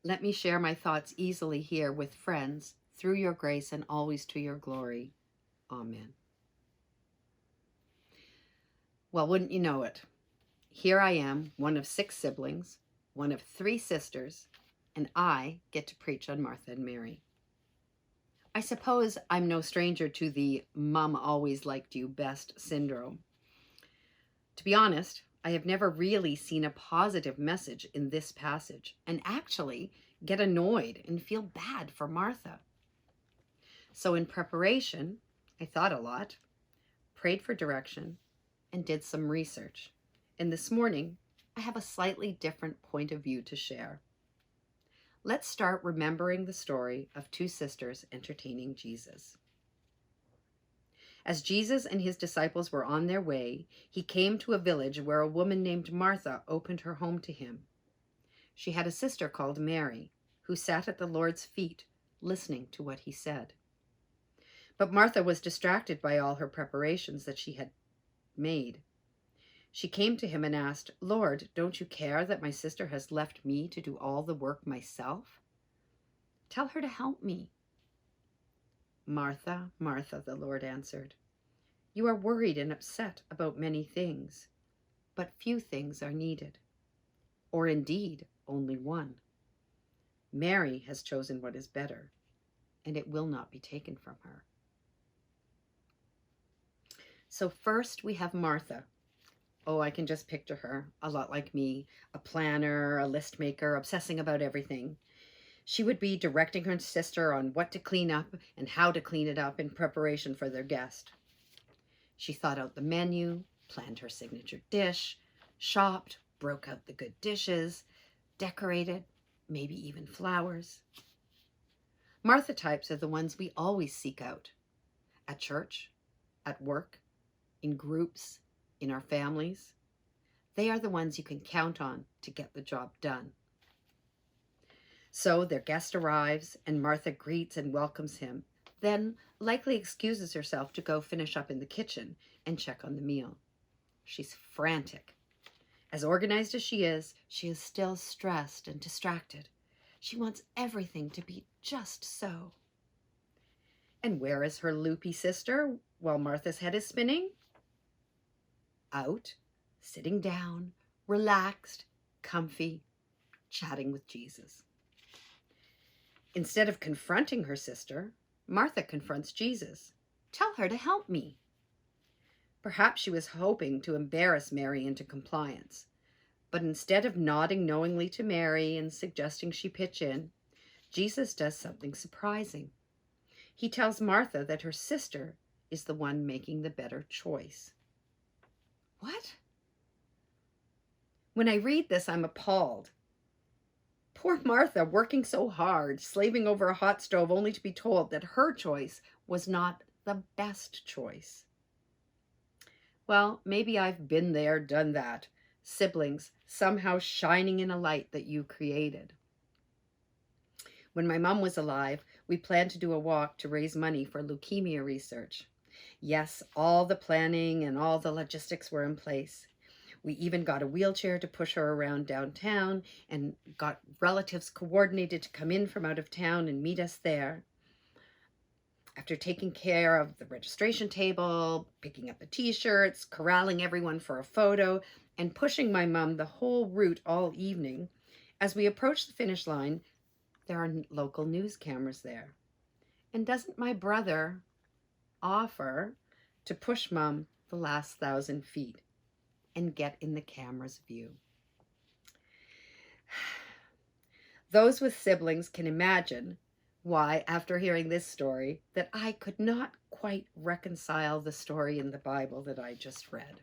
Let me share my thoughts easily here with friends, through your grace and always to your glory. Amen. Well, wouldn't you know it? Here I am, one of 6 siblings, one of 3 sisters, and I get to preach on Martha and Mary. I suppose I'm no stranger to the "mom always liked you best" syndrome. To be honest, I have never really seen a positive message in this passage, and actually get annoyed and feel bad for Martha. So in preparation, I thought a lot, prayed for direction, and did some research. And this morning, I have a slightly different point of view to share. Let's start remembering the story of 2 sisters entertaining Jesus. As Jesus and his disciples were on their way, he came to a village where a woman named Martha opened her home to him. She had a sister called Mary, who sat at the Lord's feet, listening to what he said. But Martha was distracted by all her preparations that she had made. She came to him and asked, "Lord, don't you care that my sister has left me to do all the work myself? Tell her to help me." "Martha, Martha," the Lord answered, "you are worried and upset about many things, but few things are needed, or indeed only one. Mary has chosen what is better, and it will not be taken from her." So first we have Martha. Oh, I can just picture her, a lot like me, a planner, a list maker, obsessing about everything. She would be directing her sister on what to clean up and how to clean it up in preparation for their guest. She thought out the menu, planned her signature dish, shopped, broke out the good dishes, decorated, maybe even flowers. Martha types are the ones we always seek out. At church, at work, in groups, in our families. They are the ones you can count on to get the job done. So their guest arrives, and Martha greets and welcomes him, then likely excuses herself to go finish up in the kitchen and check on the meal. She's frantic. As organized as she is still stressed and distracted. She wants everything to be just so. And where is her loopy sister while Martha's head is spinning? Out, sitting down, relaxed, comfy, chatting with Jesus. Instead of confronting her sister, Martha confronts Jesus. "Tell her to help me." Perhaps she was hoping to embarrass Mary into compliance, but instead of nodding knowingly to Mary and suggesting she pitch in, Jesus does something surprising. He tells Martha that her sister is the one making the better choice. What? When I read this, I'm appalled. Poor Martha, working so hard, slaving over a hot stove, only to be told that her choice was not the best choice. Well, maybe I've been there, done that. Siblings somehow shining in a light that you created. When my mom was alive, we planned to do a walk to raise money for leukemia research. Yes, all the planning and all the logistics were in place. We even got a wheelchair to push her around downtown and got relatives coordinated to come in from out of town and meet us there. After taking care of the registration table, picking up the t-shirts, corralling everyone for a photo, and pushing my mom the whole route all evening, as we approached the finish line, there are local news cameras there. And doesn't my brother offer to push Mom the last 1,000 feet and get in the camera's view? Those with siblings can imagine why, after hearing this story, that I could not quite reconcile the story in the Bible that I just read.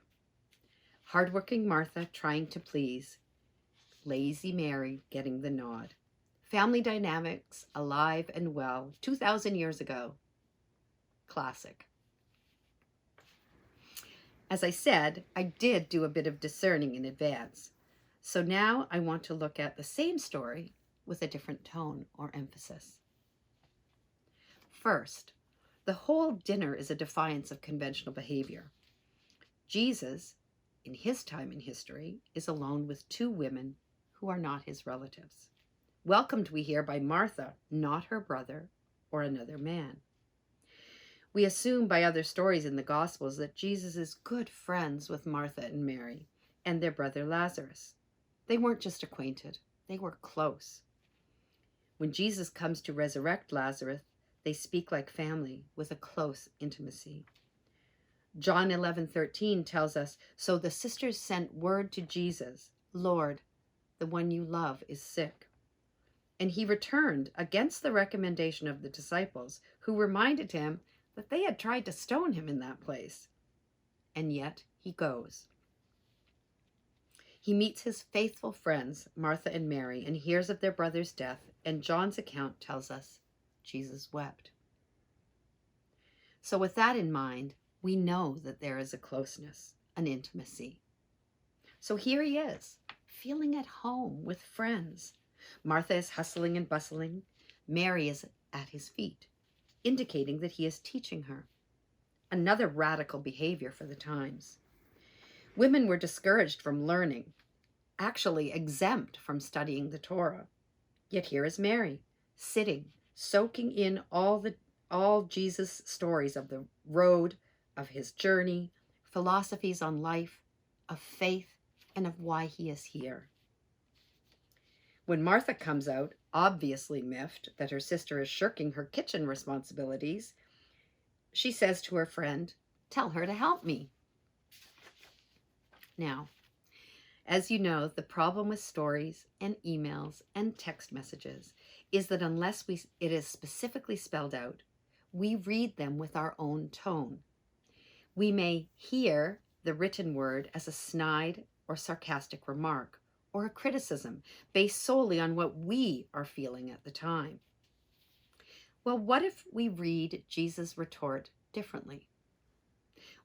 Hardworking Martha trying to please, lazy Mary getting the nod. Family dynamics alive and well 2,000 years ago. Classic. As I said, I did do a bit of discerning in advance. So now I want to look at the same story with a different tone or emphasis. First, the whole dinner is a defiance of conventional behavior. Jesus, in his time in history, is alone with 2 women who are not his relatives. welcomed, we hear, by Martha, not her brother or another man. We assume by other stories in the Gospels that Jesus is good friends with Martha and Mary and their brother Lazarus. They weren't just acquainted, they were close. When Jesus comes to resurrect Lazarus, they speak like family with a close intimacy. John 11:13 tells us, "So the sisters sent word to Jesus, 'Lord, the one you love is sick.' And he returned against the recommendation of the disciples, who reminded him that they had tried to stone him in that place. And yet he goes. He meets his faithful friends, Martha and Mary, and hears of their brother's death, and John's account tells us Jesus wept. So with that in mind, we know that there is a closeness, an intimacy. So here he is, feeling at home with friends. Martha is hustling and bustling. Mary is at his feet, indicating that he is teaching her. Another radical behavior for the times. Women were discouraged from learning, actually exempt from studying the Torah. Yet here is Mary, sitting, soaking in all Jesus' stories of the road, of his journey, philosophies on life, of faith, and of why he is here. When Martha comes out, obviously miffed that her sister is shirking her kitchen responsibilities, she says to her friend, "Tell her to help me." Now, as you know, the problem with stories and emails and text messages is that unless it is specifically spelled out, we read them with our own tone. We may hear the written word as a snide or sarcastic remark, or a criticism based solely on what we are feeling at the time. Well, what if we read Jesus' retort differently?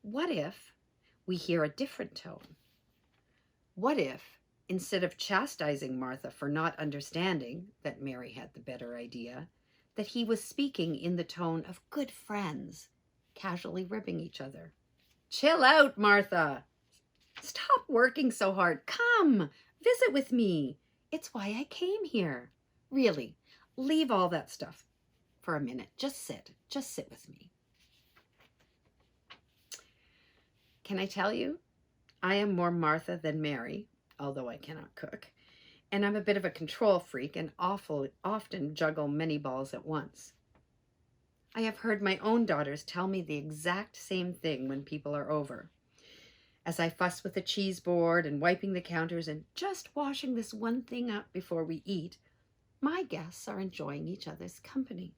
What if we hear a different tone? What if, instead of chastising Martha for not understanding that Mary had the better idea, that he was speaking in the tone of good friends, casually ribbing each other? "Chill out, Martha. Stop working so hard. Come, visit with me. It's why I came here. Really, leave all that stuff for a minute. Just sit with me." Can I tell you, I am more Martha than Mary, although I cannot cook, and I'm a bit of a control freak and often juggle many balls at once. I have heard my own daughters tell me the exact same thing when people are over. As I fuss with the cheese board and wiping the counters and just washing this one thing up before we eat, my guests are enjoying each other's company.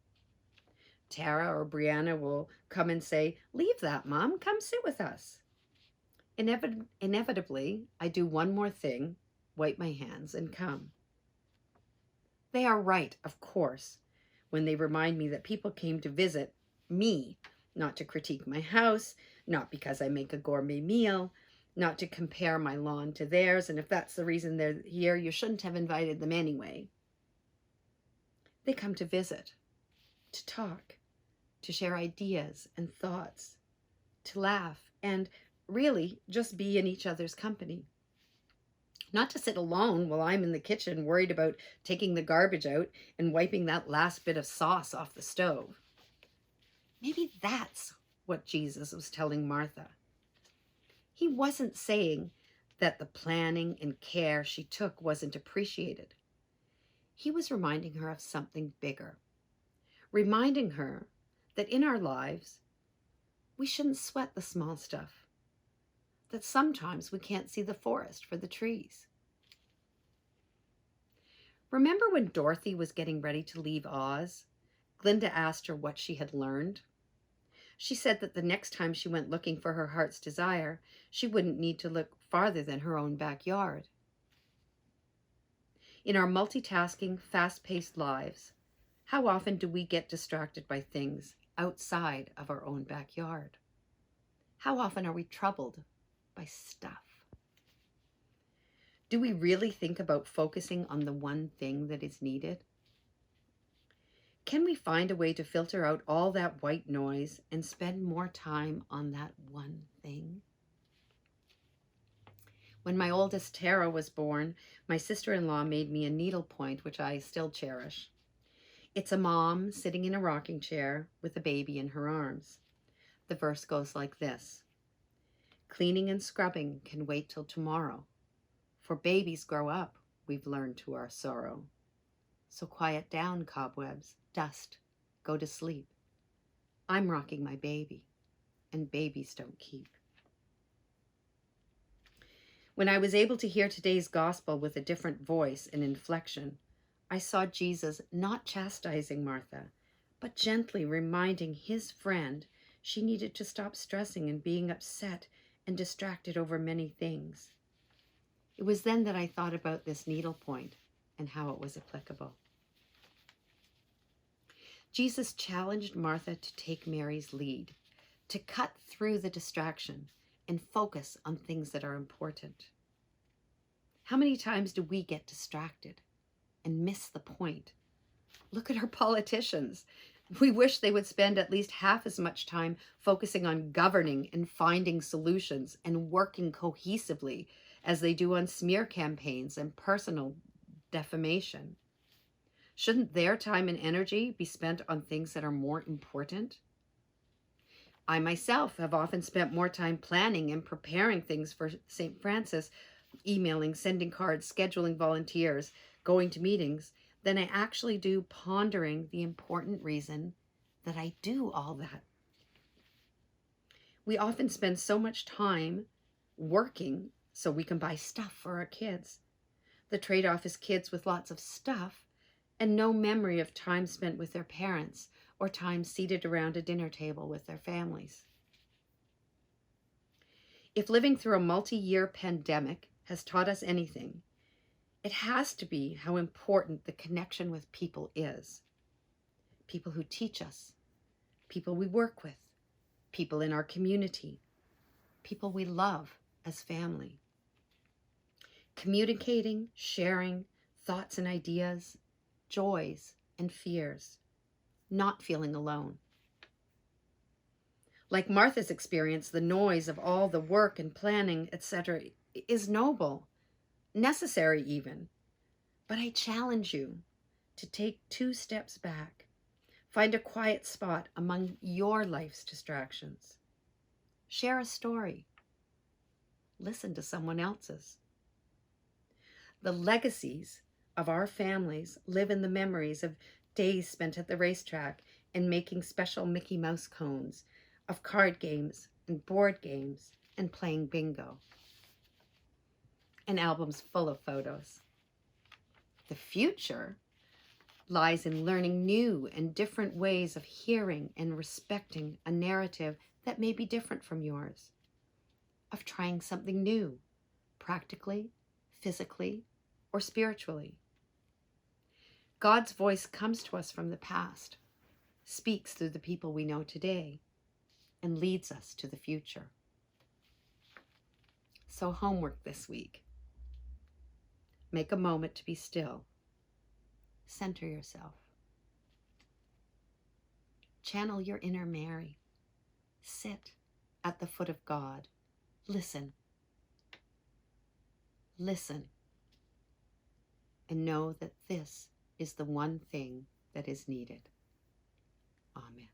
Tara or Brianna will come and say, "Leave that, Mom, come sit with us." Inevitably, I do one more thing, wipe my hands, and come. They are right, of course, when they remind me that people came to visit me, not to critique my house, not because I make a gourmet meal, not to compare my lawn to theirs, and if that's the reason they're here, you shouldn't have invited them anyway. They come to visit, to talk, to share ideas and thoughts, to laugh, and really just be in each other's company. Not to sit alone while I'm in the kitchen worried about taking the garbage out and wiping that last bit of sauce off the stove. Maybe that's what Jesus was telling Martha. He wasn't saying that the planning and care she took wasn't appreciated. He was reminding her of something bigger, reminding her that in our lives, we shouldn't sweat the small stuff, that sometimes we can't see the forest for the trees. Remember when Dorothy was getting ready to leave Oz? Glinda asked her what she had learned. She said that the next time she went looking for her heart's desire, she wouldn't need to look farther than her own backyard. In our multitasking, fast-paced lives, how often do we get distracted by things outside of our own backyard? How often are we troubled by stuff? Do we really think about focusing on the one thing that is needed? Can we find a way to filter out all that white noise and spend more time on that one thing? When my oldest Tara was born, my sister-in-law made me a needlepoint, which I still cherish. It's a mom sitting in a rocking chair with a baby in her arms. The verse goes like this: "Cleaning and scrubbing can wait till tomorrow. For babies grow up, we've learned to our sorrow. So quiet down, cobwebs, dust, go to sleep. I'm rocking my baby, and babies don't keep." When I was able to hear today's gospel with a different voice and inflection, I saw Jesus not chastising Martha, but gently reminding his friend she needed to stop stressing and being upset and distracted over many things. It was then that I thought about this needlepoint and how it was applicable. Jesus challenged Martha to take Mary's lead, to cut through the distraction and focus on things that are important. How many times do we get distracted and miss the point? Look at our politicians. We wish they would spend at least half as much time focusing on governing and finding solutions and working cohesively as they do on smear campaigns and personal defamation. Shouldn't their time and energy be spent on things that are more important? I myself have often spent more time planning and preparing things for St. Francis, emailing, sending cards, scheduling volunteers, going to meetings, than I actually do pondering the important reason that I do all that. We often spend so much time working so we can buy stuff for our kids. The trade-off is kids with lots of stuff and no memory of time spent with their parents or time seated around a dinner table with their families. If living through a multi-year pandemic has taught us anything, it has to be how important the connection with people is. People who teach us, people we work with, people in our community, people we love as family. Communicating, sharing thoughts and ideas, joys and fears, not feeling alone. Like Martha's experience, the noise of all the work and planning, etc., is noble, necessary even. But I challenge you to take 2 steps back. Find a quiet spot among your life's distractions. Share a story. Listen to someone else's. The legacies of our families live in the memories of days spent at the racetrack and making special Mickey Mouse cones, of card games and board games and playing bingo, and albums full of photos. The future lies in learning new and different ways of hearing and respecting a narrative that may be different from yours, of trying something new, practically, physically, or spiritually. God's voice comes to us from the past, speaks through the people we know today, and leads us to the future. So homework this week. Make a moment to be still. Center yourself. Channel your inner Mary. Sit at the foot of God. Listen. Listen. And know that this is the one thing that is needed. Amen.